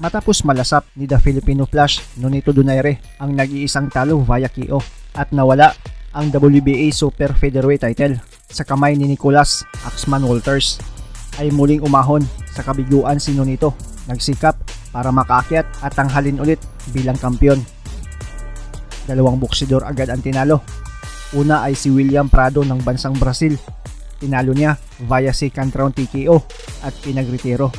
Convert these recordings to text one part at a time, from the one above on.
Matapos malasap ni The Filipino Flash Nonito Donaire ang nag-iisang talo via KO at nawala ang WBA Super Featherweight title sa kamay ni Nicholas Axman Walters, ay muling umahon sa kabiguan si Nonito, nagsikap para makaakyat at tanghalin ulit bilang kampiyon. Dalawang boksidor agad ang tinalo. Una ay si William Prado ng bansang Brazil. Tinalo niya via second round TKO at pinagretiro.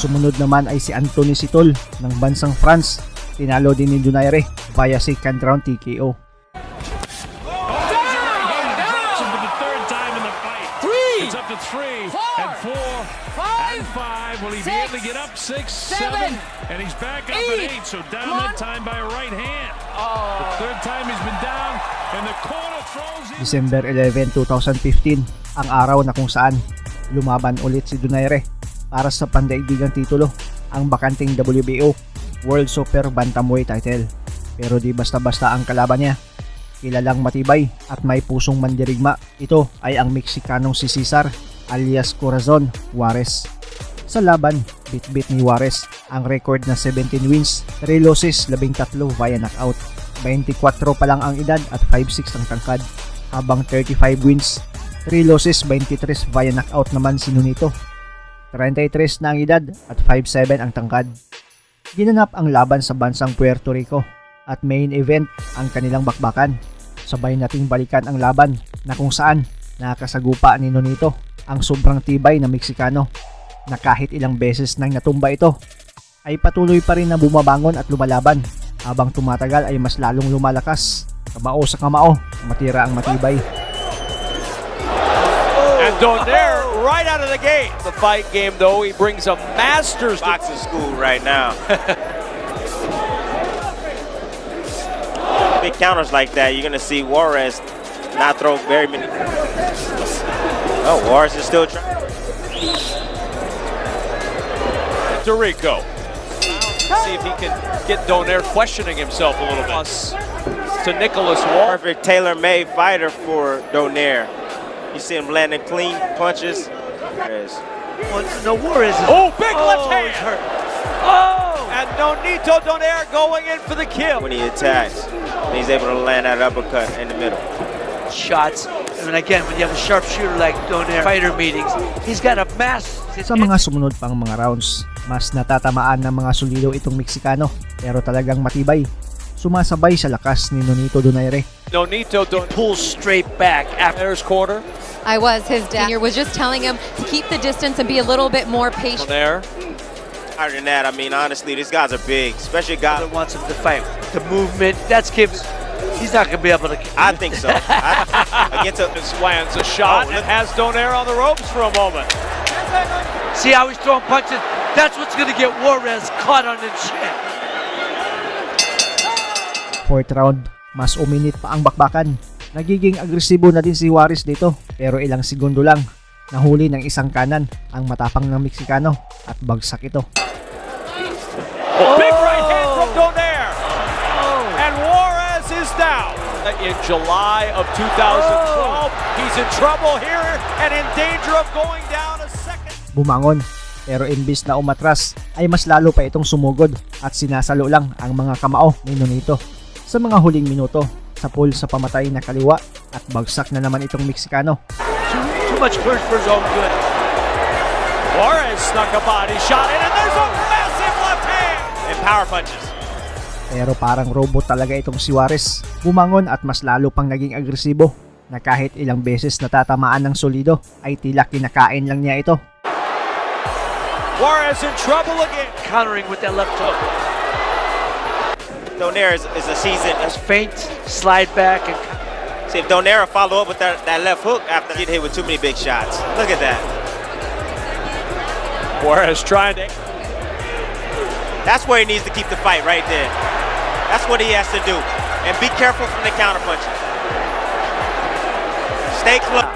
Sumunod naman ay si Anthony Sitol ng bansang France. Tinalo din ni Donaire via second round TKO. It's up to 3 and 4 and 5. Will he be able to get up 6, 7, and he's back up at 8. So down that time by a right hand. The third time he's been down, and the corner throws in. December 11, 2015, ang araw na kung saan lumaban ulit si Donaire para sa pandaigdigang titulo, ang bakanting WBO World Super Bantamweight title. Pero di basta-basta ang kalaban niya. Kilalang matibay at may pusong mandirigma. Ito ay ang Meksikanong si Cesar alias Corazon Juarez. Sa laban, bit-bit ni Juarez ang record na 17 wins, 3 losses, 13 via knockout. 24 pa lang ang edad at 5'6 ang tangkad, habang 35 wins, 3 losses, 23 via knockout naman si Nonito. 33 na ang edad at 5'7 ang tangkad. Ginanap ang laban sa bansang Puerto Rico at main event ang kanilang bakbakan. Sabay nating balikan ang laban na kung saan nakasagupa ni Nonito ang sobrang tibay na Meksikano na kahit ilang beses nang natumba ito ay patuloy pa rin na bumabangon at lumalaban. Habang tumatagal ay mas lalong lumalakas, kamao sa kamao, matira ang matibay. And Donaire right out of the gate. The fight game though, he brings a master's boxing school right now. Big counters like that, you're gonna see Juarez not throw very many. Oh, Juarez is still trying. Rico. See if he can get Donaire questioning himself a little bit. To Nicholas Wall. Perfect tailor-made fighter for Donaire. You see him landing clean punches. No, Juarez is... Oh, big left hand! He's hurt. Oh! And Nonito Donaire going in for the kill. When he attacks, he's able to land that uppercut in the middle. Shots. And again, when you have a sharpshooter like Donaire, fighter meetings, he's got a mass. Sa mga sumunod pang mga rounds, mas natatamaan ng mga solido itong Meksikano, pero talagang matibay. Sumasabay sa lakas ni Nonito Donaire. Nonito Donaire pulls straight back after his quarter. I was. His dad was just telling him to keep the distance and be a little bit more patient. Donaire. Other than that, I mean, honestly, these guys are big, especially guys That wants him to fight. The movement, that's gives. He's not going to be able to. I think so. Against a, Lands a shot and has Donaire on the ropes for a moment. See how he's throwing punches? That's what's going to get Juarez caught on the chin. Fourth round, mas uminit pa ang bakbakan. Nagiging agresibo na din si Juarez dito, pero ilang segundo lang nahuli ng isang kanan ang matapang ng Meksikano at bagsak ito. Big right hand from Donaire. And Juarez is down. In July of 2012, he's in trouble here and in danger of going down a second. Bumangon, pero imbis na umatras ay mas lalo pa itong sumugod at sinasalo lang ang mga kamao ni Nonito. Sa mga huling minuto, sapul sa pamatay na kaliwa at bagsak na naman itong Meksikano. Too much push for his own good. Juarez snuck a body shot in and there's a massive left hand. and power punches. Pero parang robot talaga itong si Juarez. Bumangon at mas lalo pang naging agresibo na kahit ilang beses natatamaan ng solido ay tila kinakain lang niya ito. Juarez in trouble again. Countering with that left hook. Donaire is a seasoned. Feint, slide back, and See if Donaire follow up with that left hook after he get hit with too many big shots. Look at that. Juarez trying to. That's where he needs to keep the fight right there. That's what he has to do. And be careful from the counter punches. Stay close.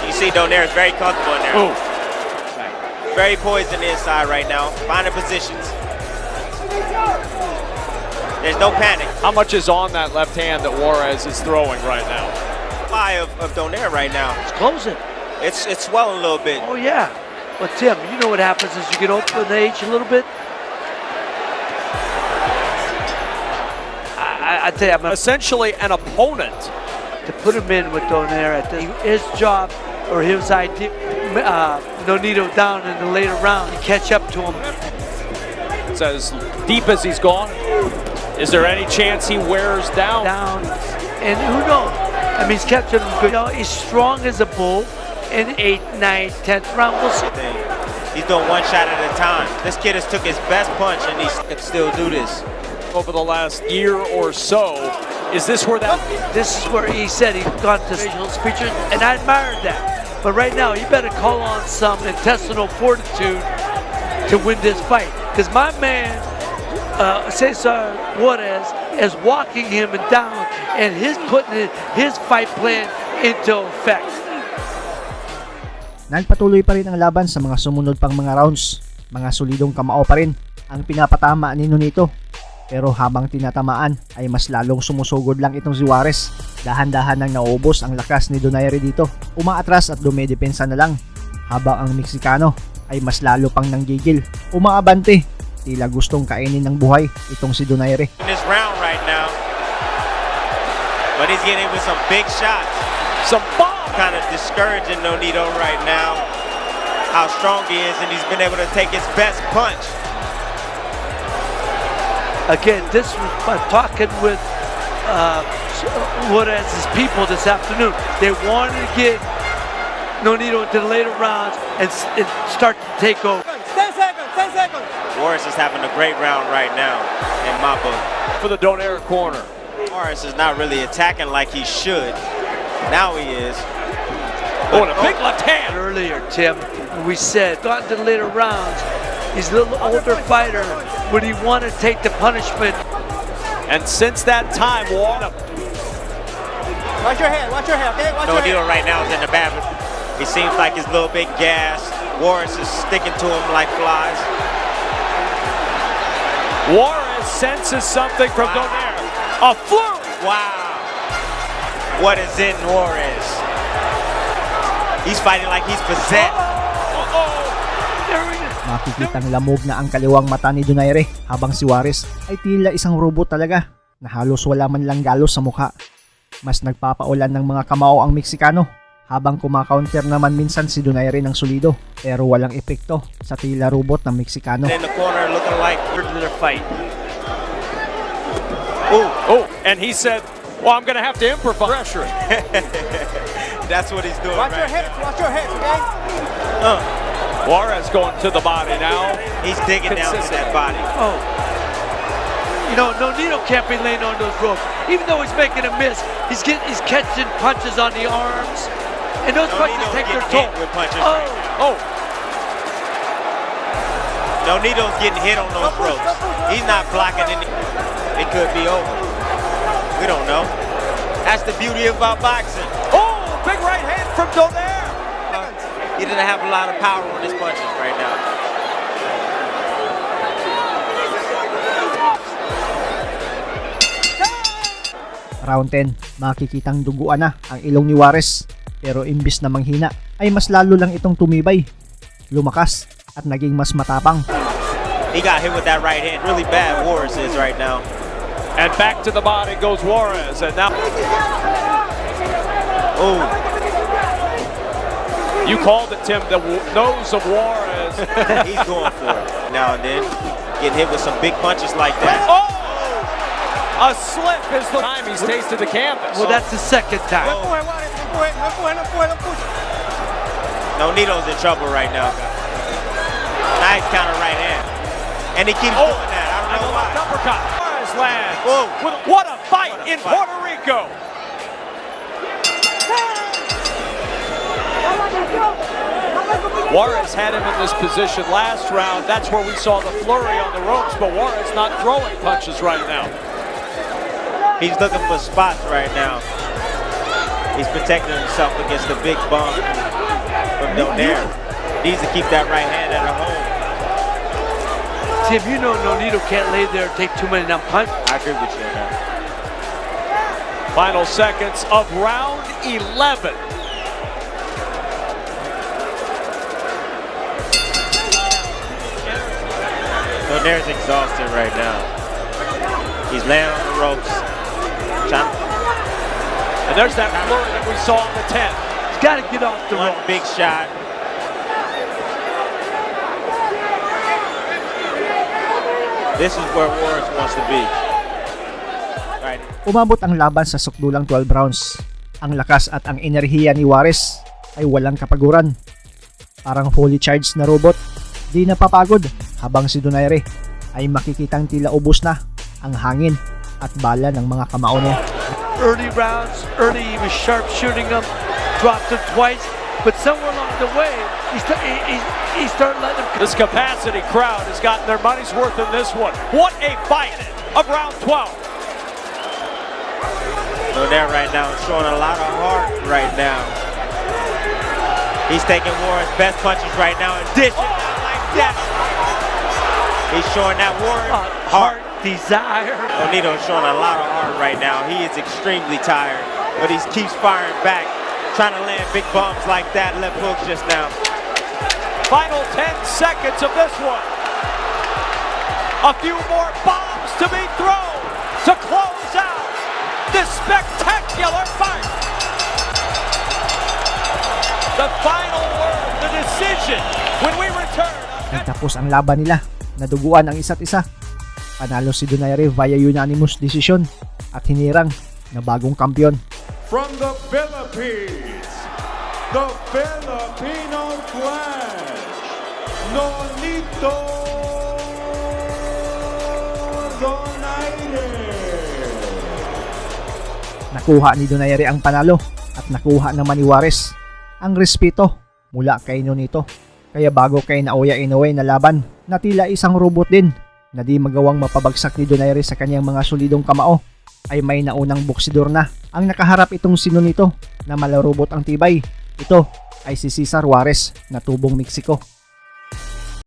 You see Donaire is very comfortable in there. Ooh. Very poised on the inside right now. Finding positions. There's no panic. How much is on that left hand that Juarez is throwing right now? Eye of Donaire right now. It's closing. It's swelling a little bit. Oh, yeah. But, Tim, you know what happens is you get open the H a little bit. I tell you, I'm Essentially an opponent. to put him in with Donaire at his job or his idea. Nonito down in the later round to catch up to him. It's as deep as he's gone. Is there any chance he wears down? And who knows? I mean, he's kept him good. You know, he's strong as a bull. In 8th, 9th, 10th round, we'll see. He's doing one shot at a time. This kid has took his best punch and he can still do this. Over the last year or so, is this where that? This is where he said he's gone to facial features, and I admired that. But right now, you better call on some intestinal fortitude to win this fight. Because my man, Cesar Juarez, is walking him down, and he's putting his fight plan into effect. Nagpatuloy pa rin ang laban sa mga sumunod pang mga rounds. Mga solidong kamao pa rin ang pinapatama ni Nonito. Pero habang tinatamaan ay mas lalong sumusugod lang itong si Juarez. Dahan-dahan nang naubos ang lakas ni Donaire dito. Umaatras at dumedepensa na lang. Habang ang Meksikano ay mas lalo pang nanggigil. Umaabante. Tila gustong kainin ng buhay itong si Donaire. In this round right now. But he's getting with some big shots. Some bomb. Kind of discouraging Nonito right now. How strong he is, and he's been able to take his best punch. Again, this was talking with Juarez's people this afternoon. They wanted to get Nonito into the later rounds and start to take over. 10 seconds, 10 seconds. Juarez is having a great round right now in my book. For the Donaire corner. Juarez is not really attacking like he should. Now he is. Oh, and a big left hand. Earlier, Tim, we said, got into the later rounds, he's a little older fighter. Would he want to take the punishment? And since that time, Watch your head, okay? Watch your Nonito head. right now is in the bad. He seems like he's a little bit gassed. Juarez is sticking to him like flies. Juarez senses something from Donaire. A flurry. Wow. What is in Juarez? He's fighting like he's possessed. Makikitang lamog na ang kaliwang mata ni Donaire habang si Juarez ay tila isang robot talaga na halos wala man lang galos sa mukha. Mas nagpapaulan ng mga kamao ang Meksikano habang kumakaunter naman minsan si Donaire ng solido pero walang epekto sa tila robot ng Meksikano. In the corner looking like Their fight. Oh, and he said, well, I'm going to have to improvise. Pressure. That's what he's doing. Watch your Right hips, okay? Juarez going to the body now. He's digging down to that body. Oh. You know, Nonito can't be laying on those ropes. Even though he's making a miss, he's catching punches on the arms. And those punches take their toll. With punches Oh. Nonito's getting hit on those ropes. He's not blocking any. It could be over. We don't know. That's the beauty about boxing. Oh, big right hand from Donaire. He doesn't have a lot of power on his punches right now. Round 10, makikitang duguan na ang ilong ni Juarez pero imbis na manghina ay mas lalo lang itong tumibay, lumakas at naging mas matapang. He got hit with that right hand really bad. Juarez is right now. And back to the body goes Juarez, and now. Oh. You called it, Tim, the nose of Juarez. He's going for it now and then. Getting hit with some big punches like that. Oh! A slip is the time he's tasted the canvas. Well, that's the second time. Nonito's in trouble right now. Nice counter right hand. And he keeps doing that. I don't know why. Uppercut. Juarez lands. Whoa. What a fight in Puerto Rico. Juarez had him in this position last round. That's where we saw the flurry on the ropes, but Juarez not throwing punches right now. He's looking for spots right now. He's protecting himself against the big bump from Donaire. Needs to keep that right hand at home. Tim, you know Nonito can't lay there and take too many punches. I agree with you on that. Final seconds of round 11. Donaire's exhausted right now. He's laying on the ropes. And there's that flurry that we saw on the 10th. He's got to get off the One ropes. big shot. This is where Warren wants to be. Right. Umabot ang laban sa sukdulang 12 rounds. Ang lakas at ang enerhiya ni Juarez ay walang kapaguran. Parang fully charged na robot, di napapagod habang si Donaire ay makikitang tila ubos na ang hangin at bala ng mga kamao niya. Early rounds, he was sharp shooting them, dropped him twice, but somewhere along the way, he started letting him. This capacity crowd has gotten their money's worth in this one. What a fight of round 12. Donaire right now is showing a lot of heart right now. He's taking Warren's best punches right now and dishing out like that. He's showing that Warren heart. Desire. Donito's showing a lot of heart right now. He is extremely tired, but he keeps firing back, trying to land big bombs like that. Left hooks just now. Final 10 seconds of this one. A few more bombs to be thrown to close out this spectacular fight. The final word, the decision, when we return. Nagtapos ang laban nila, naduguan ang isa't isa. Panalo si Donaire via unanimous decision at hinirang na bagong kampiyon. From the Philippines, the Filipino Flash, Nonito Donaire. Nakuha ni Donaire ang panalo at nakuha naman ni Juarez ang respeto mula kay Nonito. Kaya bago kay Naoya Inoue na laban, na tila isang robot din na di magawang mapabagsak ni Donaire sa kanyang mga solidong kamao, ay may naunang boksidor na ang nakaharap itong si Nonito na malarobot ang tibay. Ito ay si Cesar Juarez na tubong Mexico.